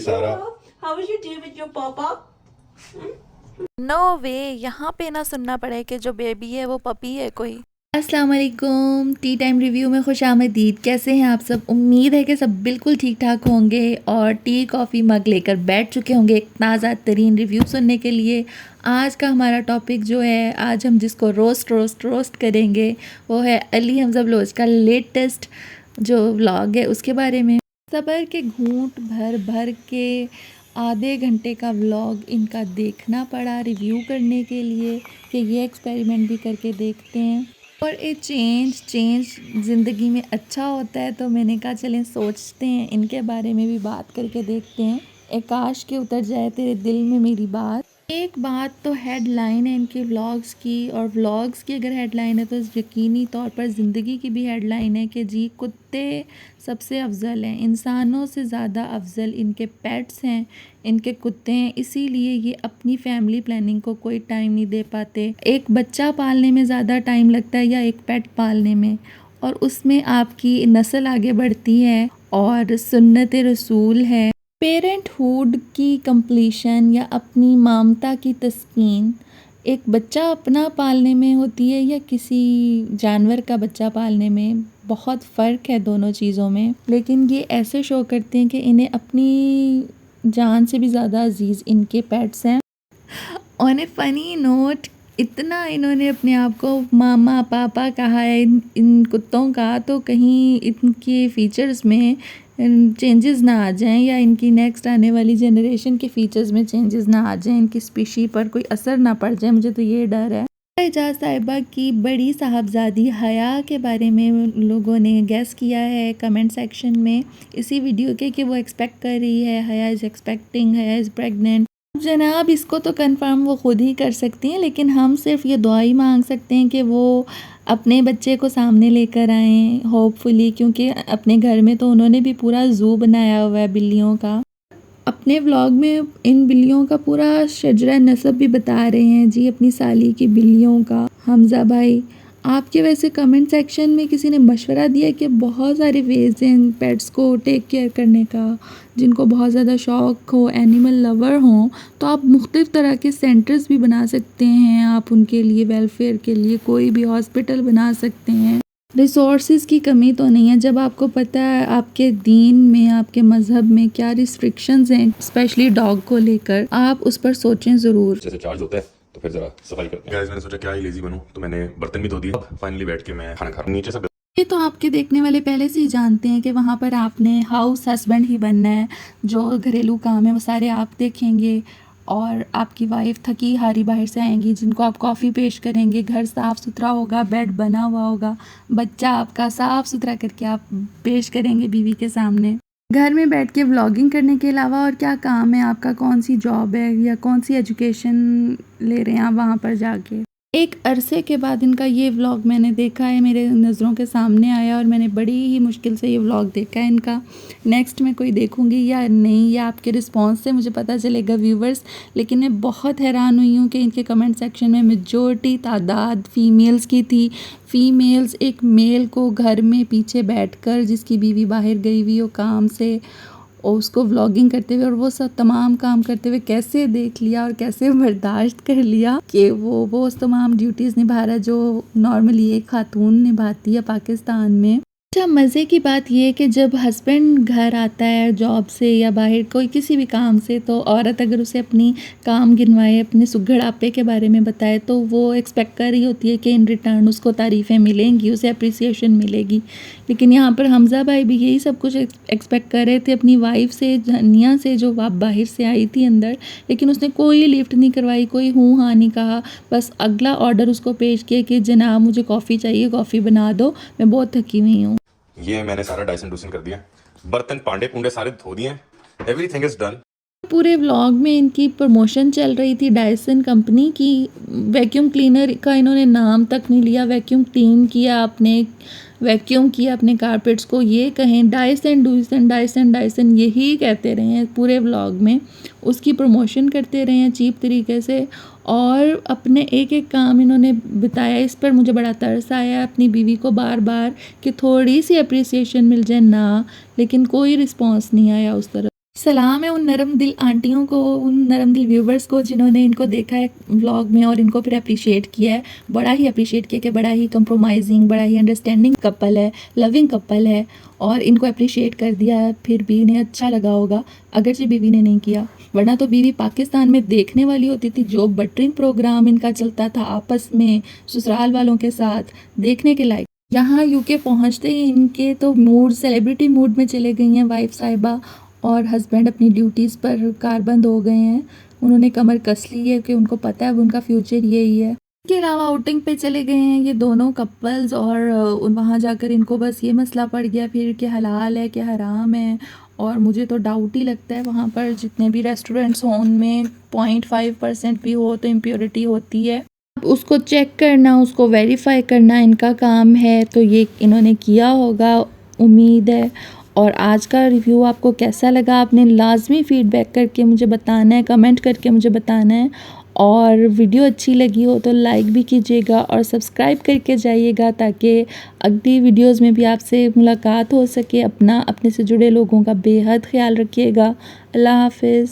सारा How was your day with your papa? No way, यहाँ पे ना सुनना पड़े कि जो बेबी है वो पपी है कोई। अस्सलाम वालेकुम, टी टाइम रिव्यू में खुश आमदीद। कैसे हैं आप सब? उम्मीद है कि सब बिल्कुल ठीक ठाक होंगे और टी कॉफ़ी मग लेकर बैठ चुके होंगे एक ताज़ा तरीन रिव्यू सुनने के लिए। आज का हमारा टॉपिक जो है, आज हम जिसको रोस्ट करेंगे वो है अली हमजा बलोच का लेटेस्ट जो व्लॉग है उसके बारे में। सब्र के घूंट भर भर के आधे घंटे का व्लॉग इनका देखना पड़ा रिव्यू करने के लिए कि ये एक्सपेरिमेंट भी करके देखते हैं और ये चेंज ज़िंदगी में अच्छा होता है। तो मैंने कहा चलें सोचते हैं इनके बारे में भी बात करके देखते हैं। काश के उतर जाए तेरे दिल में मेरी बात। एक बात तो हेडलाइन है इनके व्लॉग्स की, और व्लॉग्स की अगर हेडलाइन है तो यकीनी तौर पर ज़िंदगी की भी हेडलाइन है कि जी कुत्ते सबसे अफजल हैं, इंसानों से ज़्यादा अफजल इनके पेट्स हैं, इनके कुत्ते हैं। इसीलिए ये अपनी फैमिली प्लानिंग को कोई टाइम नहीं दे पाते। एक बच्चा पालने में ज़्यादा टाइम लगता है या एक पेट पालने में, और उसमें आपकी नस्ल आगे बढ़ती है और सुन्नत रसूल है। पेरेंटहुड की कंप्लीशन या अपनी ममता की तस्कीन एक बच्चा अपना पालने में होती है या किसी जानवर का बच्चा पालने में, बहुत फ़र्क है दोनों चीज़ों में। लेकिन ये ऐसे शो करते हैं कि इन्हें अपनी जान से भी ज़्यादा अजीज़ इनके पेट्स हैं। ऑन ए फ़नी नोट, इतना इन्होंने अपने आप को मामा पापा कहा है इन कुत्तों का, तो कहीं इनके फ़ीचर्स में चेंजेस ना आ जाएं या इनकी नेक्स्ट आने वाली जनरेशन के फ़ीचर्स में चेंजेस ना आ जाएं, इनकी स्पीशी पर कोई असर ना पड़ जाए। मुझे तो ये डर है। एजाज साहिबा की बड़ी साहबजादी हया के बारे में लोगों ने गेस किया है कमेंट सेक्शन में इसी वीडियो के कि वो एक्सपेक्ट कर रही है, हया इज़ एक्सपेक्टिंग, हया इज़ प्रेग्नेंट। जनाब इसको तो कंफर्म वो खुद ही कर सकती हैं, लेकिन हम सिर्फ ये दुआ ही मांग सकते हैं कि वो अपने बच्चे को सामने लेकर आएँ होपफुली, क्योंकि अपने घर में तो उन्होंने भी पूरा ज़ू बनाया हुआ है बिल्लियों का। अपने व्लॉग में इन बिल्लियों का पूरा शजरा नसब भी बता रहे हैं जी अपनी साली की बिल्लियों का। हमज़ा भाई, आपके वैसे कमेंट सेक्शन में किसी ने मशवरा दिया कि बहुत सारे वेज़ हैं पेट्स को टेक केयर करने का, जिनको बहुत ज़्यादा शौक़ हो, एनिमल लवर हों, तो आप मुख्तलिफ़ तरह के सेंटर्स भी बना सकते हैं। आप उनके लिए वेलफेयर के लिए कोई भी हॉस्पिटल बना सकते हैं। रिसोर्सेज की कमी तो नहीं है जब आपको पता है आपके दीन में, आपके मज़हब में क्या रिस्ट्रिक्शंस हैं स्पेशली डॉग को लेकर, आप उस पर सोचें ज़रूर। जैसे चार्ज होता है तो फिर जरा सफाई करते हैं। गाइस मैंने सोचा क्या ही लेजी बनूं, तो मैंने बर्तन भी धो दिए। अब फाइनली बैठ के मैं खाना खा रहा हूं। नीचे से ये तो आपके देखने वाले पहले से ही जानते हैं कि वहाँ पर आपने हाउस हस्बैंड ही बनना है। जो घरेलू काम है वो सारे आप देखेंगे और आपकी वाइफ थकी हारी बाहर से आएंगी जिनको आप कॉफ़ी पेश करेंगे, घर साफ़ सुथरा होगा, बेड बना हुआ होगा, बच्चा आपका साफ़ सुथरा करके आप पेश करेंगे बीवी के सामने। घर में बैठ के व्लॉगिंग करने के अलावा और क्या काम है आपका? कौन सी जॉब है या कौन सी एजुकेशन ले रहे हैं आप वहाँ पर जाके? एक अरसे के बाद इनका ये व्लॉग मैंने देखा है, मेरे नज़रों के सामने आया और मैंने बड़ी ही मुश्किल से ये व्लॉग देखा है इनका। नेक्स्ट मैं कोई देखूँगी या नहीं, या आपके रिस्पांस से मुझे पता चलेगा व्यूवर्स। लेकिन मैं बहुत हैरान हुई हूँ कि इनके कमेंट सेक्शन में मेजॉरिटी तादाद फ़ीमेल्स की थी। फ़ीमेल्स एक मेल को घर में पीछे बैठकर, जिसकी बीवी बाहर गई हुई हो काम से, और उसको व्लॉगिंग करते हुए और वो सब तमाम काम करते हुए कैसे देख लिया और कैसे बर्दाश्त कर लिया कि वो उस तमाम ड्यूटीज़ निभा रहा है जो नॉर्मली एक खातून निभाती है पाकिस्तान में। अच्छा, मज़े की बात ये है कि जब हस्बैंड घर आता है जॉब से या बाहर कोई किसी भी काम से, तो औरत अगर उसे अपनी काम गिनवाए, अपने सुघड़ापे के बारे में बताए, तो वो एक्सपेक्ट कर रही होती है कि इन रिटर्न उसको तारीफ़ें मिलेंगी, उसे अप्रिसिएशन मिलेगी। लेकिन यहाँ पर हमज़ा भाई भी यही सब कुछ एक्सपेक्ट कर रहे थे अपनी वाइफ से, जनिया से, जो बाहर से आई थी अंदर, लेकिन उसने कोई लिफ्ट नहीं करवाई, कोई हूँ हाँ नहीं कहा। बस अगला ऑर्डर उसको पेश किया कि जनाब मुझे कॉफ़ी चाहिए, कॉफ़ी बना दो, मैं बहुत थकी हुई हूँ। ये मैंने सारा डाइसन डूसन कर दिया, बर्तन पांडे पुंडे सारे धो दिए, एवरीथिंग इज डन। पूरे व्लॉग में इनकी प्रमोशन चल रही थी डायसन कंपनी की। वैक्यूम क्लीनर का इन्होंने नाम तक नहीं लिया, वैक्यूम क्लीन किया आपने, वैक्यूम किया अपने कारपेट्स को, ये कहें डायसन डूसन डायसन डायसन यही कहते रहे हैं पूरे व्लॉग में, उसकी प्रमोशन करते रहे हैं चीप तरीके से। और अपने एक एक काम इन्होंने बताया। इस पर मुझे बड़ा तरस आया अपनी बीवी को बार बार कि थोड़ी सी अप्रिसिएशन मिल जाए ना, लेकिन कोई रिस्पॉन्स नहीं आया उस तरफ। सलाम है उन नरम दिल आंटियों को, उन नरम दिल व्यूवर्स को जिन्होंने इनको देखा है व्लॉग में और इनको फिर अप्रिशिएट किया है, बड़ा ही अप्रिशिएट किया कि बड़ा ही कंप्रोमाइजिंग, बड़ा ही अंडरस्टैंडिंग कपल है, लविंग कपल है, और इनको अप्रिशिएट कर दिया है। फिर भी इन्हें अच्छा लगा होगा, अगरचे बीवी ने नहीं किया, वरना तो बीवी पाकिस्तान में देखने वाली होती थी। जो बटरिंग प्रोग्राम इनका चलता था आपस में ससुराल वालों के साथ, देखने के लायक। यहाँ यूके पहुँचते ही इनके तो मूड सेलिब्रिटी मूड में चले गई हैं वाइफ साहिबा, और हस्बैंड अपनी ड्यूटीज़ पर कारबंद हो गए हैं। उन्होंने कमर कस ली है कि उनको पता है उनका फ्यूचर यही है। इसके अलावा आउटिंग पे चले गए हैं ये दोनों कपल्स, और वहाँ जाकर इनको बस ये मसला पड़ गया फिर कि हलाल है कि हराम है। और मुझे तो डाउट ही लगता है, वहाँ पर जितने भी रेस्टोरेंट्स हों उनमें 0.5% भी हो तो इम्प्योरिटी होती है। उसको चेक करना, उसको वेरीफाई करना इनका काम है, तो ये इन्होंने किया होगा उम्मीद है। और आज का रिव्यू आपको कैसा लगा आपने लाजमी फ़ीडबैक करके मुझे बताना है, कमेंट करके मुझे बताना है। और वीडियो अच्छी लगी हो तो लाइक भी कीजिएगा और सब्सक्राइब करके जाइएगा, ताकि अगली वीडियोस में भी आपसे मुलाकात हो सके। अपने से जुड़े लोगों का बेहद ख्याल रखिएगा। अल्लाह हाफिज़।